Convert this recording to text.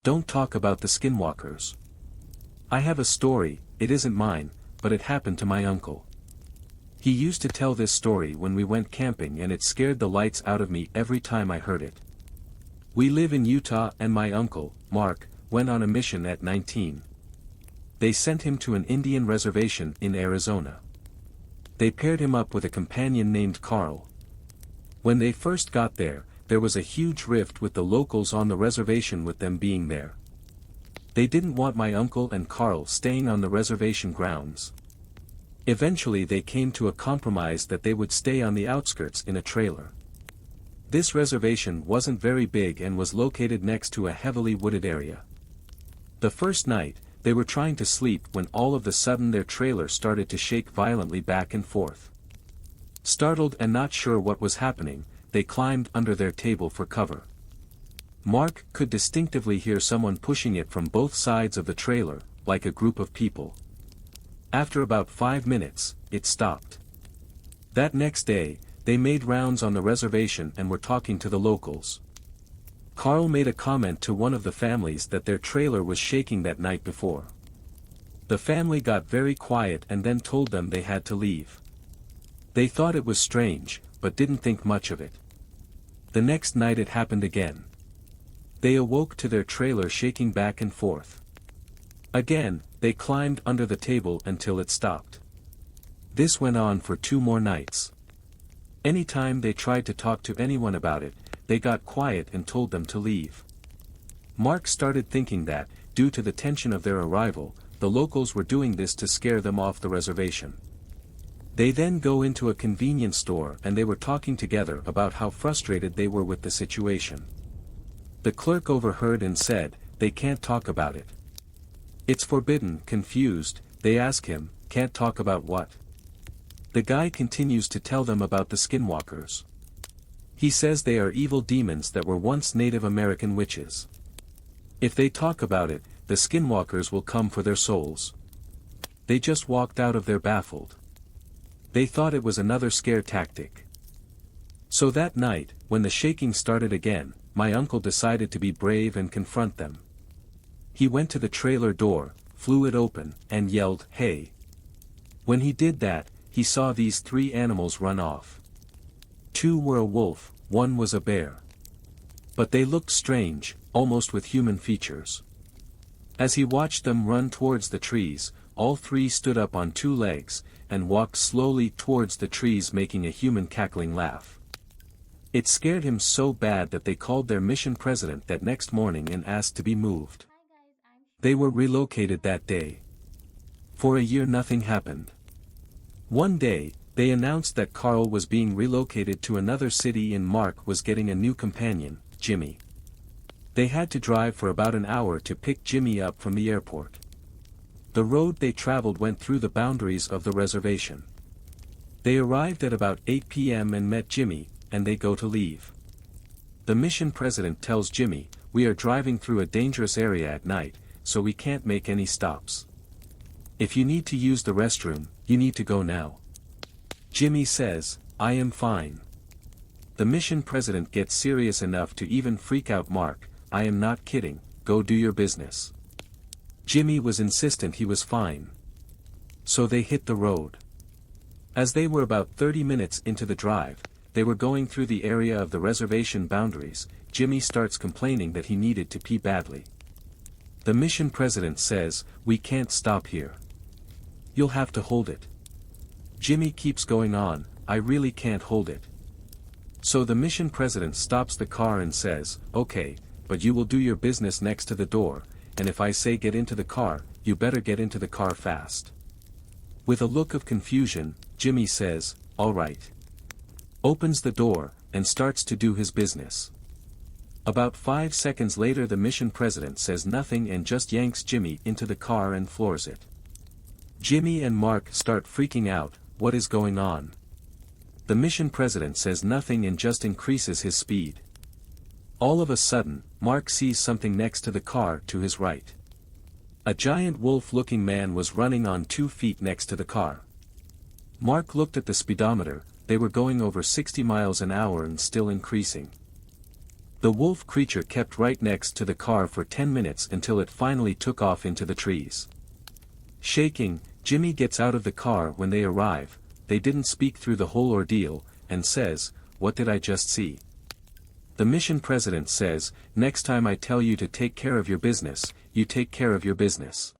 Don't talk about the Skinwalkers. I have a story, it isn't mine, but it happened to my uncle. He used to tell this story when we went camping and it scared the lights out of me every time I heard it. We live in Utah and my uncle, Mark, went on a mission at 19. They sent him to an Indian reservation in Arizona. They paired him up with a companion named Carl. When they first got there, there was a huge rift with the locals on the reservation with them being there. They didn't want my uncle and Carl staying on the reservation grounds. Eventually they came to a compromise that they would stay on the outskirts in a trailer. This reservation wasn't very big and was located next to a heavily wooded area. The first night, they were trying to sleep when all of a sudden their trailer started to shake violently back and forth. Startled and not sure what was happening, they climbed under their table for cover. Mark could distinctively hear someone pushing it from both sides of the trailer, like a group of people. After about 5 minutes, it stopped. That next day, they made rounds on the reservation and were talking to the locals. Carl made a comment to one of the families that their trailer was shaking that night before. The family got very quiet and then told them they had to leave. They thought it was strange, but didn't think much of it. The next night it happened again. They awoke to their trailer shaking back and forth. Again, they climbed under the table until it stopped. This went on for 2 more nights. Anytime they tried to talk to anyone about it, they got quiet and told them to leave. Mark started thinking that, due to the tension of their arrival, the locals were doing this to scare them off the reservation. They then go into a convenience store and they were talking together about how frustrated they were with the situation. The clerk overheard and said, "They can't talk about it. It's forbidden." Confused, they ask him, "Can't talk about what?" The guy continues to tell them about the Skinwalkers. He says they are evil demons that were once Native American witches. If they talk about it, the Skinwalkers will come for their souls. They just walked out of there baffled. They thought it was another scare tactic. So that night, when the shaking started again, my uncle decided to be brave and confront them. He went to the trailer door, flew it open, and yelled, "Hey!" When he did that, he saw these 3 animals run off. 2 were a wolf, 1 was a bear. But they looked strange, almost with human features. As he watched them run towards the trees, all 3 stood up on 2 legs, and walked slowly towards the trees making a human cackling laugh. It scared him so bad that they called their mission president that next morning and asked to be moved. They were relocated that day. For a year nothing happened. One day, they announced that Carl was being relocated to another city and Mark was getting a new companion, Jimmy. They had to drive for about an hour to pick Jimmy up from the airport. The road they traveled went through the boundaries of the reservation. They arrived at about 8 p.m. and met Jimmy, and they go to leave. The mission president tells Jimmy, "We are driving through a dangerous area at night, so we can't make any stops. If you need to use the restroom, you need to go now." Jimmy says, "I am fine." The mission president gets serious enough to even freak out Mark, "I am not kidding, go do your business." Jimmy was insistent he was fine. So they hit the road. As they were about 30 minutes into the drive, they were going through the area of the reservation boundaries. Jimmy starts complaining that he needed to pee badly. The mission president says, "We can't stop here. You'll have to hold it." Jimmy keeps going on, "I really can't hold it." So the mission president stops the car and says, "Okay, but you will do your business next to the door, and if I say get into the car, you better get into the car fast." With a look of confusion, Jimmy says, "All right." Opens the door, and starts to do his business. About 5 seconds later the mission president says nothing and just yanks Jimmy into the car and floors it. Jimmy and Mark start freaking out, what is going on? The mission president says nothing and just increases his speed. All of a sudden, Mark sees something next to the car to his right. A giant wolf-looking man was running on 2 feet next to the car. Mark looked at the speedometer, they were going over 60 miles an hour and still increasing. The wolf creature kept right next to the car for 10 minutes until it finally took off into the trees. Shaking, Jimmy gets out of the car when they arrive. They didn't speak through the whole ordeal, and says, "What did I just see?" The mission president says, "Next time I tell you to take care of your business, you take care of your business."